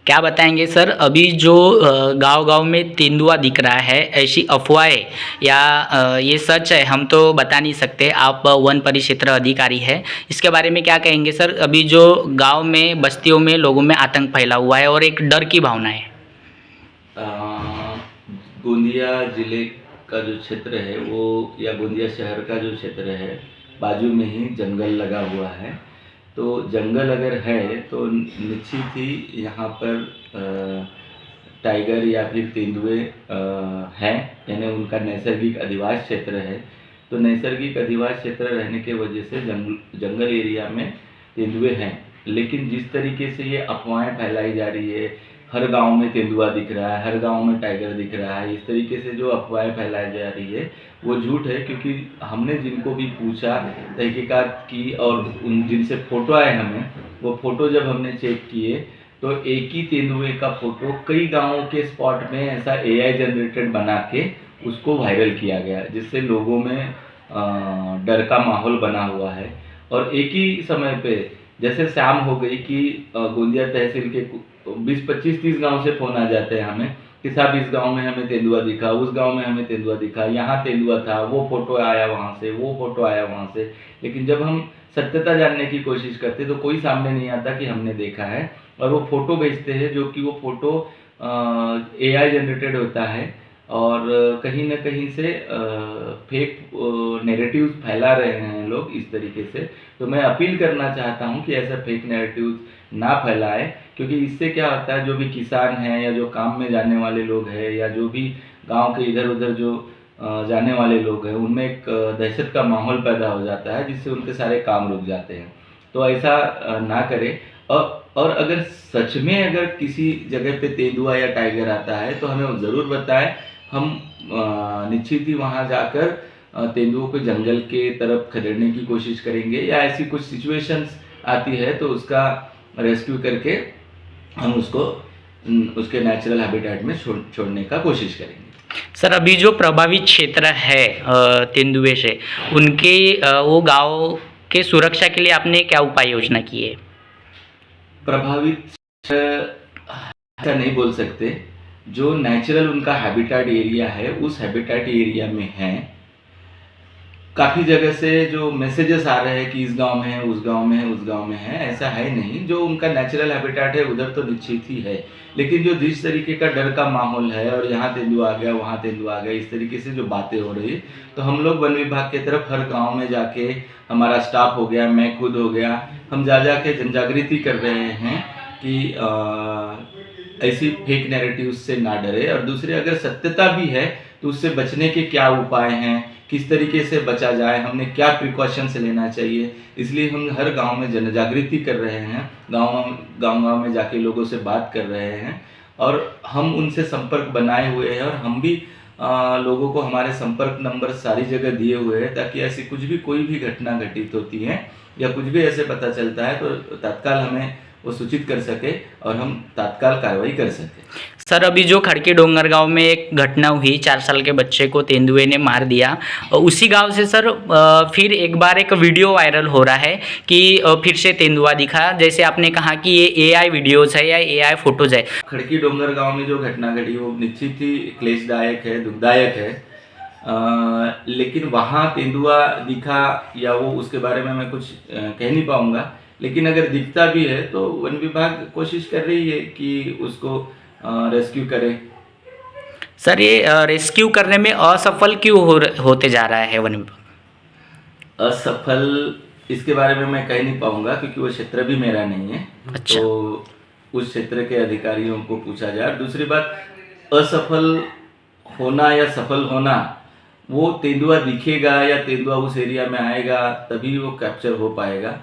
क्या बताएंगे सर, अभी जो गांव-गांव में तेंदुआ दिख रहा है, ऐसी अफवाहें या ये सच है हम तो बता नहीं सकते। आप वन परिक्षेत्र अधिकारी है, इसके बारे में क्या कहेंगे सर? अभी जो गांव में बस्तियों में लोगों में आतंक फैला हुआ है और एक डर की भावना है। अ, गोंदिया ज़िले का जो क्षेत्र है वो या गोंदिया शहर का जो क्षेत्र है, बाजू में ही जंगल लगा हुआ है। तो जंगल अगर है तो निश्चित ही यहाँ पर टाइगर या फिर तेंदुए हैं, यानी उनका नैसर्गिक अधिवास क्षेत्र है। तो नैसर्गिक अधिवास क्षेत्र रहने के वजह से जंगल एरिया में तेंदुए हैं। लेकिन जिस तरीके से ये अफवाहें फैलाई जा रही है, हर गांव में तेंदुआ दिख रहा है, हर गांव में टाइगर दिख रहा है, इस तरीके से जो अफवाहें फैलाई जा रही है वो झूठ है। क्योंकि हमने जिनको भी पूछा, तहकीकात की और उन जिनसे फ़ोटो आए हमें, वो फ़ोटो जब हमने चेक किए तो एक ही तेंदुए का फ़ोटो कई गाँवों के स्पॉट में ऐसा एआई जनरेटेड बना के उसको वायरल किया गया, जिससे लोगों में डर का माहौल बना हुआ है। और एक ही समय पे जैसे शाम हो गई कि गोंदिया तहसील के 20-25-30 गांव से फ़ोन आ जाते हैं हमें कि साहब इस गांव में हमें तेंदुआ दिखा, उस गांव में हमें तेंदुआ दिखा, यहाँ तेंदुआ था, वो फ़ोटो आया वहाँ से, वो फ़ोटो आया वहाँ से। लेकिन जब हम सत्यता जानने की कोशिश करते तो कोई सामने नहीं आता कि हमने देखा है। और वो फ़ोटो भेजते हैं जो कि वो फ़ोटो एआई जनरेटेड होता है और कहीं न कहीं से फेक नैरेटिव्स फैला रहे हैं लोग इस तरीके से। तो मैं अपील करना चाहता हूँ कि ऐसा फेक नैरेटिव्स ना फैलाएं, क्योंकि इससे क्या होता है, जो भी किसान हैं या जो काम में जाने वाले लोग हैं या जो भी गांव के इधर उधर जो जाने वाले लोग हैं, उनमें एक दहशत का माहौल पैदा हो जाता है, जिससे उनके सारे काम रुक जाते हैं। तो ऐसा ना करें। और अगर सच में अगर किसी जगह पे तेंदुआ या टाइगर आता है तो हमें ज़रूर बताएं। हम निश्चित ही वहाँ जाकर तेंदुओं को जंगल के तरफ खदेड़ने की कोशिश करेंगे, या ऐसी कुछ सिचुएशंस आती है तो उसका रेस्क्यू करके हम उसको उसके नेचुरल हैबिटेट में छोड़ने का कोशिश करेंगे। सर, अभी जो प्रभावित क्षेत्र है तेंदुए से, उनके वो गांव के सुरक्षा के लिए आपने क्या उपाय योजना की है? प्रभावित ऐसा नहीं बोल सकते। जो नेचुरल उनका हैबिटेट एरिया है उस हैबिटेट एरिया में हैं। काफ़ी जगह से जो मैसेजेस आ रहे हैं कि इस गांव में है, उस गांव में है, उस गांव में है, ऐसा है नहीं। जो उनका नेचुरल हैबिटेट है उधर तो निश्चित ही है। लेकिन जो जिस तरीके का डर का माहौल है और यहाँ तेंदुआ आ गया, वहाँ तेंदुआ आ गया, इस तरीके से जो बातें हो रही है, तो हम लोग वन विभाग की तरफ हर गाँव में जाके, हमारा स्टाफ हो गया, मैं खुद हो गया, हम जा के जनजागृति कर रहे हैं कि ऐसी फेक नैरेटिव से ना डरे। और दूसरे, अगर सत्यता भी है तो उससे बचने के क्या उपाय हैं, किस तरीके से बचा जाए, हमने क्या प्रिकॉशंस लेना चाहिए, इसलिए हम हर गांव में जन जागृति कर रहे हैं, गांव में जाके लोगों से बात कर रहे हैं। और हम उनसे संपर्क बनाए हुए हैं और हम भी लोगों को हमारे संपर्क नंबर सारी जगह दिए हुए हैं, ताकि ऐसी कोई भी घटना घटित होती है या कुछ भी ऐसे पता चलता है तो तत्काल हमें वो सूचित कर सके और हम तत्काल कार्रवाई कर सकें। सर, अभी जो खड़की डोंगर गांव में एक घटना हुई, 4 साल के बच्चे को तेंदुए ने मार दिया, उसी गांव से सर फिर एक बार एक वीडियो वायरल हो रहा है कि फिर से तेंदुआ दिखा। जैसे आपने कहा कि ये एआई वीडियोज़ है या एआई फोटोज़ है। खड़की डोंगर गांव में जो घटना घटी वो निश्चित ही क्लेशदायक है, दुखदायक है। लेकिन वहाँ तेंदुआ दिखा या वो, उसके बारे में मैं कुछ कह नहीं पाऊँगा। लेकिन अगर दिखता भी है तो वन विभाग कोशिश कर रही है कि उसको रेस्क्यू करे। सर, ये रेस्क्यू करने में असफल क्यों होते जा रहा है वन विभाग? असफल, इसके बारे में मैं कह नहीं पाऊँगा क्योंकि वो क्षेत्र भी मेरा नहीं है। अच्छा। तो उस क्षेत्र के अधिकारियों को पूछा जाए। दूसरी बात, असफल होना या सफल होना, वो तेंदुआ दिखेगा या तेंदुआ उस एरिया में आएगा तभी वो कैप्चर हो पाएगा।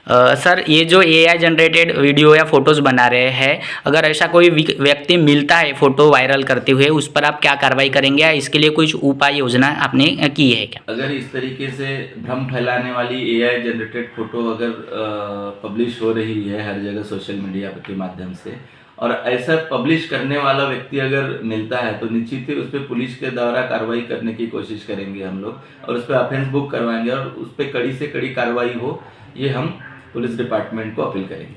सर, ये जो एआई जनरेटेड वीडियो या फोटोज़ बना रहे हैं, अगर ऐसा कोई व्यक्ति मिलता है फ़ोटो वायरल करते हुए, उस पर आप क्या कार्रवाई करेंगे या इसके लिए कुछ उपाय योजना आपने की है क्या? अगर इस तरीके से भ्रम फैलाने वाली एआई जनरेटेड फ़ोटो अगर पब्लिश हो रही है हर जगह सोशल मीडिया के माध्यम से, और ऐसा पब्लिश करने वाला व्यक्ति अगर मिलता है तो निश्चित ही उस पर पुलिस के द्वारा कार्रवाई करने की कोशिश करेंगे हम लोग, और उस पर ऑफेंस बुक करवाएंगे और उस पर कड़ी से कड़ी कार्रवाई हो ये हम पुलिस डिपार्टमेंट को अपील करेंगे।